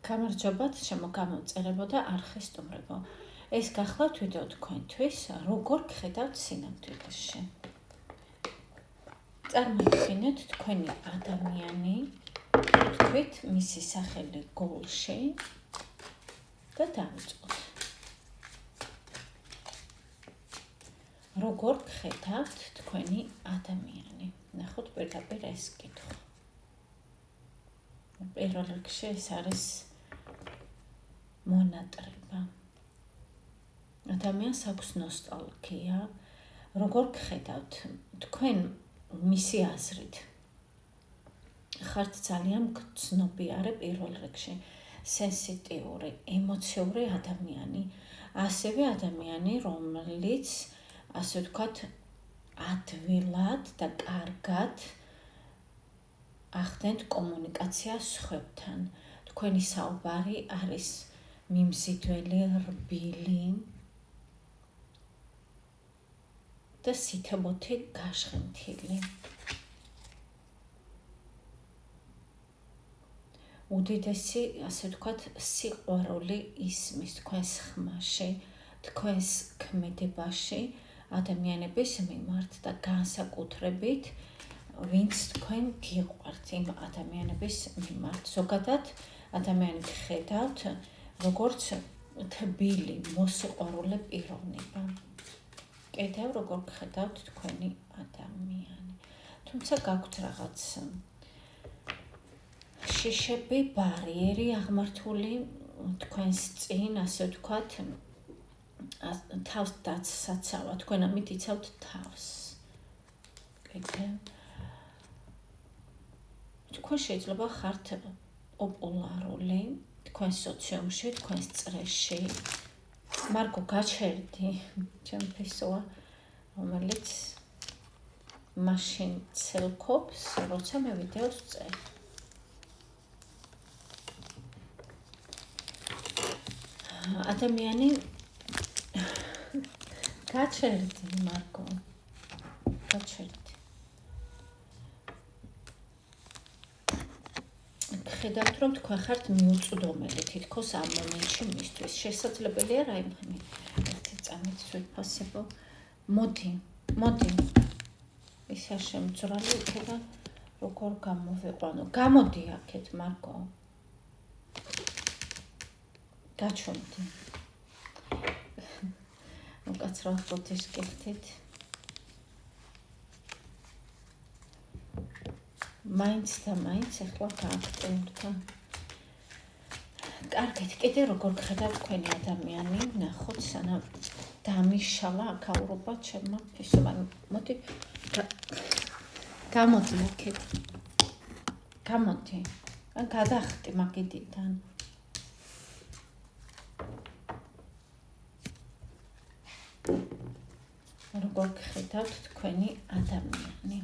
გამარჯობათ, შემოგამოწერებოდა არხის სტუმრებო. ეს გახლავთ ვიდეო თქვენთვის, როგორ გხედავთ სინამდვილეში. წარმოიდგინეთ თქვენი ადამიანი, თქვით მისი სახელი გულში და დავიწყოთ. როგორ გხედავთ თქვენი ადამიანი? ნახოთ პირდაპირ ეს კითხვა. პირველ რიგში ეს არის მონატრება. ადამიანს აქვს ნოსტალგია, როგორ გხედავთ თქვენ მისი აზრით. ხართ ძალიან გრძნობიარე პირველ რიგში, სენსიტიური, ემოციური ადამიანი, ასევე ადამიანი, რომელიც ასე ვთქვათ, ადვილად და კარგად ახდენთ კომუნიკაციას სხვებთან. თქვენი საუბარი არის მიმზიდველი, რბილი და სითბოთი გაშხენთილი. უდიდესი, ასე ვთქვათ, სიყვარული ისმის თქვენს ხმაში, თქვენს ქმედებაში ადამიანების მიმართ და განსაკუთრებით ვინც თქვენ გიყვართ იმ ადამიანების მიმართ. ზოგადად ადამიანი გხედავთ როგორც თბილი, მოსიყვარულე პიროვნება. კიდევ როგორ გხედავთ თქვენი ადამიანი. თუმცა გაქვთ რაღაც შიშები, ბარიერი აღმართული თქვენს წინ, ასე ვთქვათ, თავს დაცსაცავა, თქვენ ამით იცავთ თავს. კიდევ თქვენ შეიძლება ხართ პოპულარული თქვენ სოციუმში, თქვენს წრეში. მარგო, გაჩერდი ჩემი ფესოა, რომელიც მაშინ ცელქობს, როცა მე ვიდეოს წერ. ადამიანი გაჩერდი, მარგო, გაჩერდი. ხედავთ, რომ თქვენ ხართ მიუწვდომელი თითქოს ამ მომენტში მისთვის. შესაძლებელია რაიმე ერთი წამით ვიფასებო. მოდი. ის არ შემძრალი იქნება, როგორ გამოვიყვანო. გამოდი აქეთ, მარგო. გაჩვენდი. უკაცრავად ბოთის გიხდით. მაინც და მაინც ახლა გააქტიურდა. კარგით, კიდე როგორ გხედავთ თქვენი ადამიანი, ნახოთ, სანამ დამიშალა აქაურობა ჩემმა ფესობამ. მოდი, გამოდი აქეთ. გამოდი. ან გადახტი მაგიდიდან. როგორ გხედავთ თქვენი ადამიანი.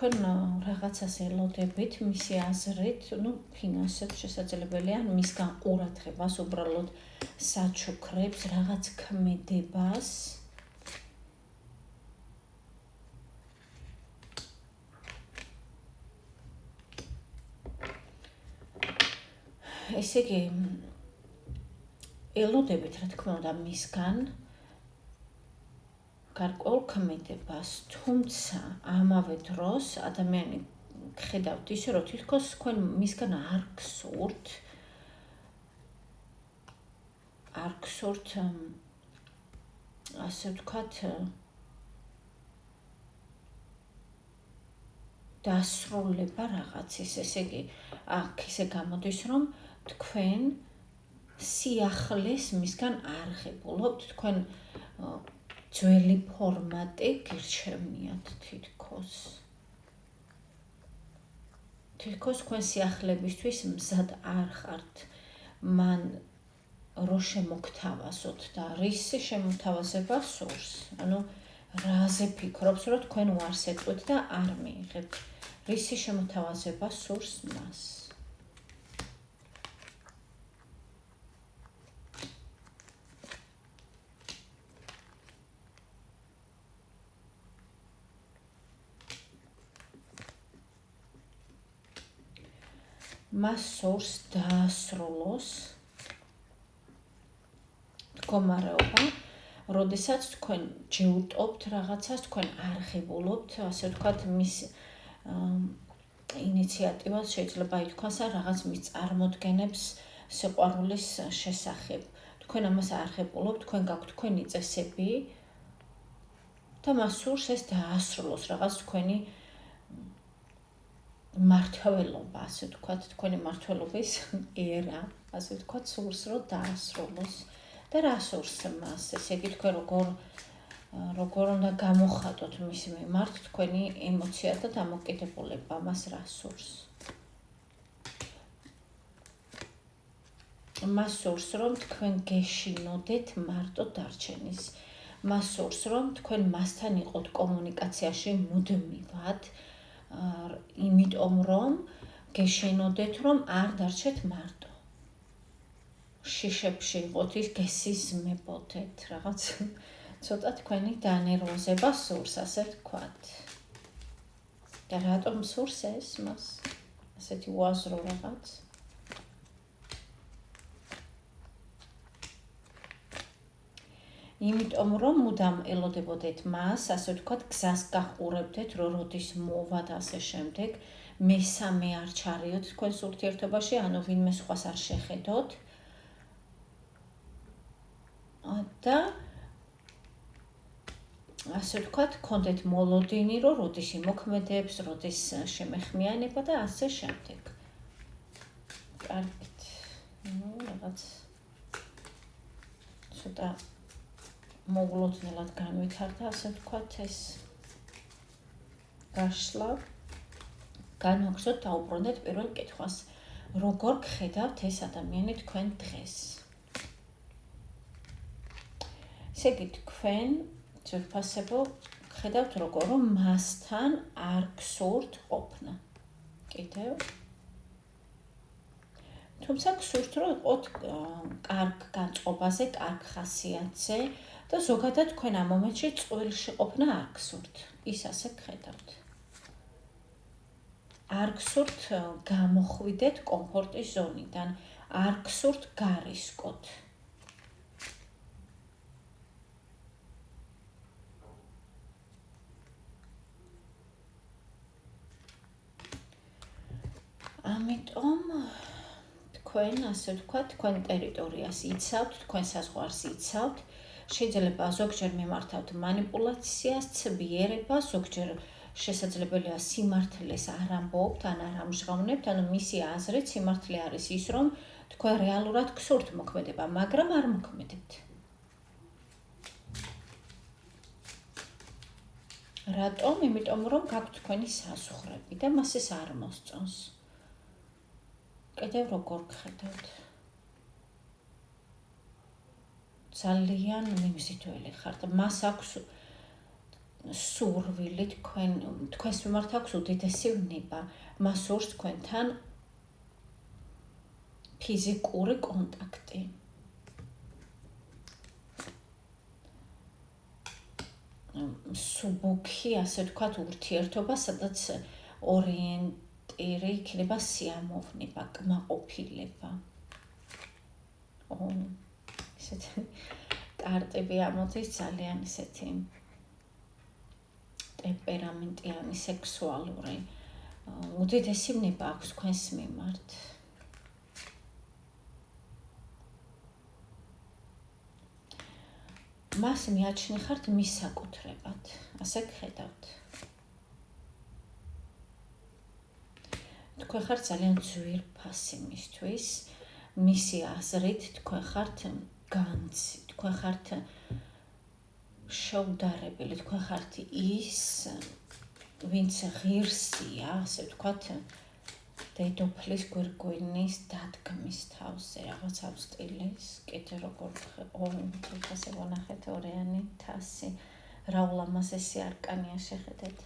თქვენ რაღაცას ელოდებით მისი აზრით, ფინანსად შესაძლებელია, მისგან ყურადღებას, უბრალოდ საჩუქრებს, რაღაც ქმედებას. ესე იგი, ელოდებით, რა თქმა უნდა, მისგან გარკვეულ ქმედებას, თუმცა ამავე დროს ადამიანი გხედავთ ისე, რომ თითქოს თქვენ მისგან არ გსურთ, ასე ვთქვათ, დასრულება რაღაცის. ესე იგი, აქ ისე გამოდის, რომ თქვენ სიახლეს მისგან არ ღებულობთ, თქვენ ძველი ფორმატი გირჩევნიათ თითქოს. თითქოს თქვენ სიახლებისთვის მზად არ ხართ. მან რო შემოგთავაზოთ და რის შემოთავაზება სურს. ანუ რაზე ფიქრობს, რომ თქვენ უარს ეტყვით და არ მიიღებთ. რისი შემოთავაზება სურს მას. მას სურს დაასრულოს მდგომარეობა, როდესაც თქვენ ჯიუტობთ რაღაცას, თქვენ არღებულობთ, ასე ვთქვათ, მის ინიციატივას შეიძლება ითქვას რაღაც მის წარმოდგენებს სიყვარულის შესახებ. თქვენ ამას არღებულობთ, თქვენ გაქვთ თქვენი წესები და მას სურს ეს დაასრულოს რაღაც თქვენი მართლობა, ასე ვთქვათ, თქვენი მართლობის ერა, ასე ვთქვათ, სურს რომ დაასრულოს. და რა სურს მას? ესე იგი თქვენ როგორ უნდა გამოხატოთ მის მიმართ თქვენი ემოცია და დამოკიდებულება, მას რა სურს? მას სურს რომ თქვენ გეშინოდეთ მარტო დარჩენის. მას სურს რომ თქვენ მასთან იყოთ კომუნიკაციაში მუდმივად, იმიტომ რომ გეშინოდეთ რომ არ დარჩეთ მარტო. შიშებში იყოთ ის გესიზმებოდეთ, რაღაც ცოტა თქვენი დანერვოზება სურს, ასე ვთქვათ. და რატომ სურს ეს მას? ასეთი უაზრო რაღაც. იმიტომ რომ მუდამ ელოდებოდეთ მას, ასე ვთქვათ, გზას გაყურებდეთ, რომ როდის მოვა და ასე შემდეგ, მესამე არ ჩარიოთ თქვენს ურთიერთობაში, ანუ ვინმე სხვას არ შეხედოთ. და ასე ვთქვათ, გქონდეთ მოლოდინი, რომ როდის იმოქმედებს, როდის შემეხმიანება და ასე შემდეგ. კარგით. რაღაც ცოტა მოგლოდნელად განვითარდა, ასე ვთქვათ, ეს გაშლა. განვაგრძოთ, დაუბრუნდეთ პირველ კითხვას. როგორ გხედავთ ეს ადამიანი თქვენ დღეს? ესე იგი, თქვენ ძვირფასებო გხედავთ როგორ, რომ მასთან არ გსურთ ყოფნა. კიდევ? თუმცა გსურთ, რომ იყოთ კარგ განწყობაზე, კარგ ხასიათზე და ზოგადად თქვენ ამ მომენტში წყვილში ყოფნა არ გსურთ. ის ასე გხედავთ. არ გსურთ გამოხვიდეთ კომფორტის ზონიდან, არ გსურთ გარისკოთ. ამიტომ თქვენ, ასე ვთქვათ, თქვენ ტერიტორიას იცავთ, თქვენ საზღვარს იცავთ, შეიძლება ზოგჯერ მიმართავთ მანიპულაციას, ცბიერებას, ზოგჯერ შესაძლებელია სიმართლეს არ ამბობთ, ან არ ამჟღავნებთ, ანუ მისი აზრით სიმართლე არის ის, რომ თქვენ რეალურად გსურთ მოქმედება, მაგრამ არ მოქმედებთ. რატომ? იმიტომ რომ გაქვთ თქვენი საზღვრები და მას ეს არ მოსწონს. კიდევ როგორ გხედავთ? ძალიან მიმზიდველი ხართ. მას აქვს სურვილი თქვენს მიმართ აქვს უდიდესი ვნება. მას სურს თქვენთან ფიზიკური კონტაქტი. სუბუქი, ასე ვთქვათ, ურთიერთობა, სადაც ორიენტირი იქნება სიამოვნება, კმაყოფილება. ესეთი კარტები ამოდის ძალიან ესეთი ტემპერამენტიანი, სექსუალური. უდიდესი ვნება აქვს თქვენს მიმართ. მას მიაჩნიხართ მის საკუთრებად, ასე გხედავთ. თქვენ ხართ ძალიან ძვირფასი მისთვის, მისი აზრით თქვენ ხართ განცი, თქვენ ხართ შეუდარებელი, თქვენ ხართ ის, ვინც ღირსია, ასე ვთქვათ, დედოფლის გვირგვინის დადგმის თავზე, რაღაც ამ სტილის, კიდე როგორ ასე ვნახეთ ორიანი თასი, რა ულამაზესი არკანია შეხედეთ.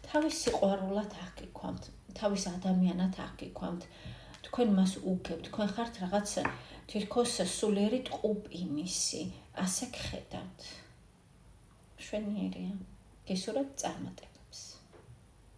თავის სიყვარულად აღგიქვამთ, თავის ადამიანად აღგიქვამთ, თქვენ მას უგებთ, თქვენ ხართ რაღაც თითქოს სულიერი ტყუპი მისი, ასე გხედავთ. მშვენიერია. გესურვებთ წარმატება.